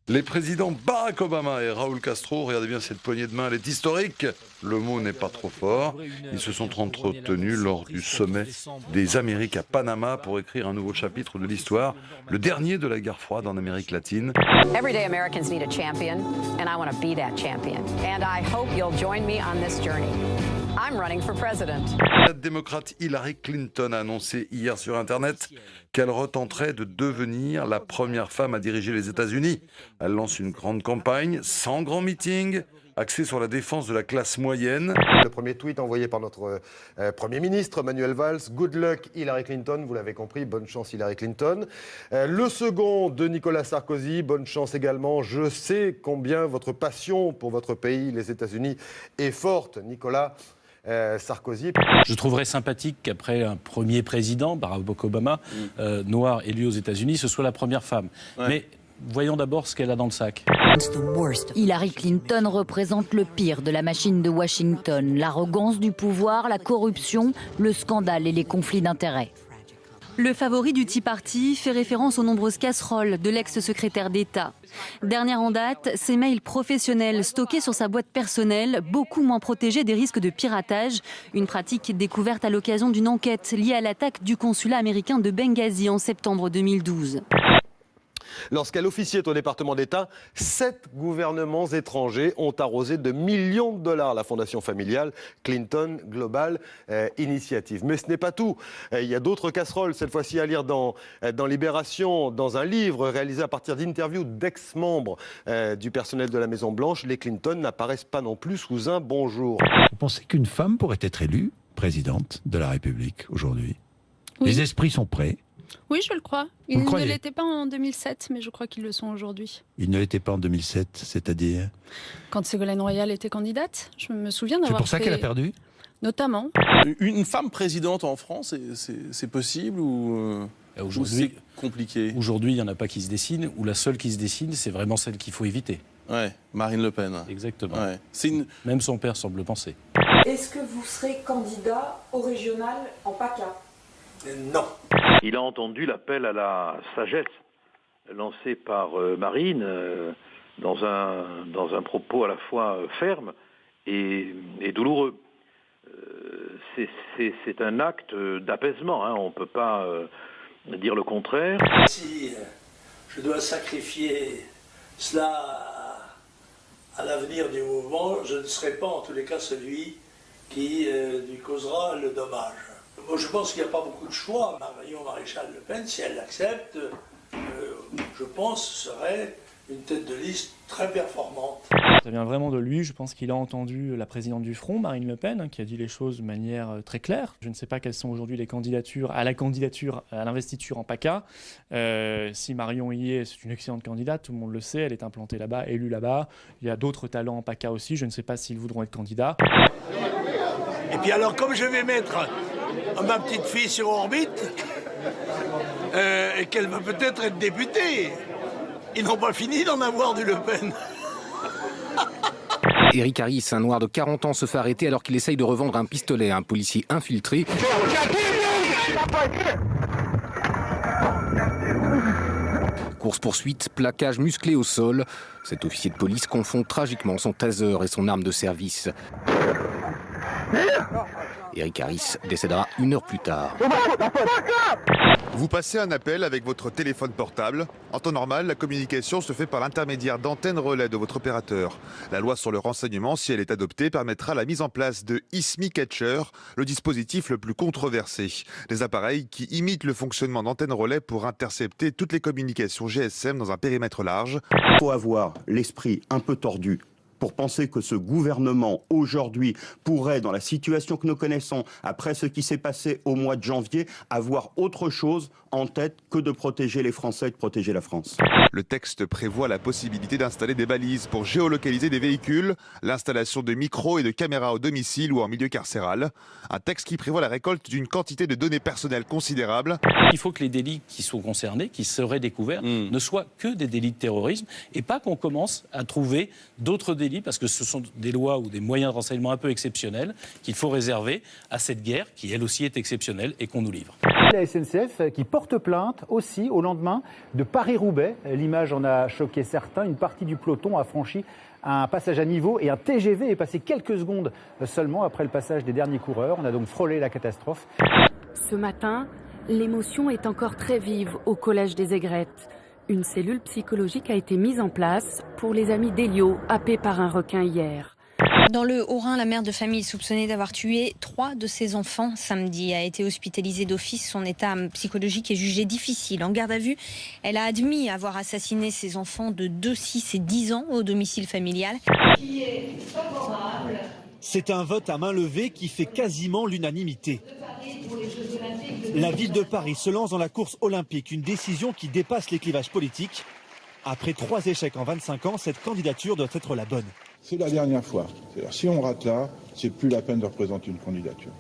Les présidents Barack Obama et Raúl Castro, regardez bien cette poignée de main, elle est historique. Le mot n'est pas trop fort. Ils se sont entretenus lors du sommet des Amériques à Panama pour écrire un nouveau chapitre de l'histoire, le dernier de la guerre froide en Amérique latine. Everyday Americans need a champion, and I want to be that champion. And I hope you'll join me on this journey. I'm running for president. La démocrate Hillary Clinton a annoncé hier sur Internet qu'elle retenterait de devenir la première femme à diriger les États-Unis. Elle lance une grande campagne, sans grand meeting, axée sur la défense de la classe moyenne. Le premier tweet envoyé par notre Premier ministre, Manuel Valls, « Good luck Hillary Clinton », vous l'avez compris, bonne chance Hillary Clinton. Le second de Nicolas Sarkozy, bonne chance également. Je sais combien votre passion pour votre pays, les États-Unis, est forte, Nicolas Sarkozy. Je trouverais sympathique qu'après un premier président, Barack Obama, noir élu aux États-Unis, ce soit la première femme. Ouais. Mais voyons d'abord ce qu'elle a dans le sac. Hillary Clinton représente le pire de la machine de Washington. L'arrogance du pouvoir, la corruption, le scandale et les conflits d'intérêts. Le favori du Tea Party fait référence aux nombreuses casseroles de l'ex-secrétaire d'État. Dernière en date, ses mails professionnels stockés sur sa boîte personnelle, beaucoup moins protégés des risques de piratage. Une pratique découverte à l'occasion d'une enquête liée à l'attaque du consulat américain de Benghazi en septembre 2012. Lorsqu'elle officiait au département d'État, 7 gouvernements étrangers ont arrosé de millions de dollars la fondation familiale Clinton Global Initiative. Mais ce n'est pas tout. Il y a d'autres casseroles, cette fois-ci à lire dans Libération, dans un livre réalisé à partir d'interviews d'ex-membres du personnel de la Maison-Blanche. Les Clinton n'apparaissent pas non plus sous un bon jour. Vous pensez qu'une femme pourrait être élue présidente de la République aujourd'hui? Oui. Les esprits sont prêts. Oui, je le crois. Ils ne l'étaient pas en 2007, mais je crois qu'ils le sont aujourd'hui. Ils ne l'étaient pas en 2007, c'est-à-dire? Quand Ségolène Royal était candidate, je me souviens d'avoir C'est pour ça qu'elle a perdu? Notamment. Une femme présidente en France, c'est possible ou c'est compliqué? Aujourd'hui, il n'y en a pas qui se dessinent, ou la seule qui se dessine, c'est vraiment celle qu'il faut éviter. Ouais, Marine Le Pen. Exactement. Ouais. Même son père semble penser. Est-ce que vous serez candidat au régional en PACA? Non. Il a entendu l'appel à la sagesse lancé par Marine dans un propos à la fois ferme et douloureux. C'est un acte d'apaisement, hein. On ne peut pas dire le contraire. Si je dois sacrifier cela à l'avenir du mouvement, je ne serai pas en tous les cas celui qui lui causera le dommage. Moi, je pense qu'il n'y a pas beaucoup de choix. Marion Maréchal Le Pen, si elle l'accepte, je pense serait une tête de liste très performante. Ça vient vraiment de lui. Je pense qu'il a entendu la présidente du Front, Marine Le Pen, qui a dit les choses de manière très claire. Je ne sais pas quelles sont aujourd'hui les candidatures à l'investiture en PACA. Si Marion y est, c'est une excellente candidate, tout le monde le sait. Elle est implantée là-bas, élue là-bas. Il y a d'autres talents en PACA aussi. Je ne sais pas s'ils voudront être candidats. Et puis alors, comme je vais mettre ma petite fille sur orbite, et qu'elle va peut-être être députée, ils n'ont pas fini d'en avoir du Le Pen. Éric Harris, un noir de 40 ans, se fait arrêter alors qu'il essaye de revendre un pistolet à un policier infiltré. Course-poursuite, plaquage musclé au sol. Cet officier de police confond tragiquement son taser et son arme de service. Éric Harris décédera 1 heure plus tard. Vous passez un appel avec votre téléphone portable. En temps normal, la communication se fait par l'intermédiaire d'antennes relais de votre opérateur. La loi sur le renseignement, si elle est adoptée, permettra la mise en place de ISMI Catcher, le dispositif le plus controversé. Des appareils qui imitent le fonctionnement d'antennes relais pour intercepter toutes les communications GSM dans un périmètre large. Il faut avoir l'esprit un peu tordu pour penser que ce gouvernement, aujourd'hui, pourrait, dans la situation que nous connaissons, après ce qui s'est passé au mois de janvier, avoir autre chose en tête que de protéger les Français et de protéger la France. Le texte prévoit la possibilité d'installer des balises pour géolocaliser des véhicules, l'installation de micros et de caméras au domicile ou en milieu carcéral. Un texte qui prévoit la récolte d'une quantité de données personnelles considérable. Il faut que les délits qui sont concernés, qui seraient découverts, ne soient que des délits de terrorisme et pas qu'on commence à trouver d'autres délits, parce que ce sont des lois ou des moyens de renseignement un peu exceptionnels qu'il faut réserver à cette guerre qui elle aussi est exceptionnelle et qu'on nous livre. La SNCF qui porte plainte aussi au lendemain de Paris-Roubaix. L'image en a choqué certains. Une partie du peloton a franchi un passage à niveau et un TGV est passé quelques secondes seulement après le passage des derniers coureurs. On a donc frôlé la catastrophe. Ce matin, l'émotion est encore très vive au Collège des Aigrettes. Une cellule psychologique a été mise en place pour les amis d'Elio, happés par un requin hier. Dans le Haut-Rhin, la mère de famille soupçonnée d'avoir tué 3 de ses enfants samedi a été hospitalisée d'office. Son état psychologique est jugé difficile. En garde à vue, elle a admis avoir assassiné ses enfants de 2, 6 et 10 ans au domicile familial. Qui est favorable. C'est un vote à main levée qui fait quasiment l'unanimité. La ville de Paris se lance dans la course olympique, une décision qui dépasse les clivages politiques. Après 3 échecs en 25 ans, cette candidature doit être la bonne. C'est la dernière fois. Si on rate là, c'est plus la peine de représenter une candidature.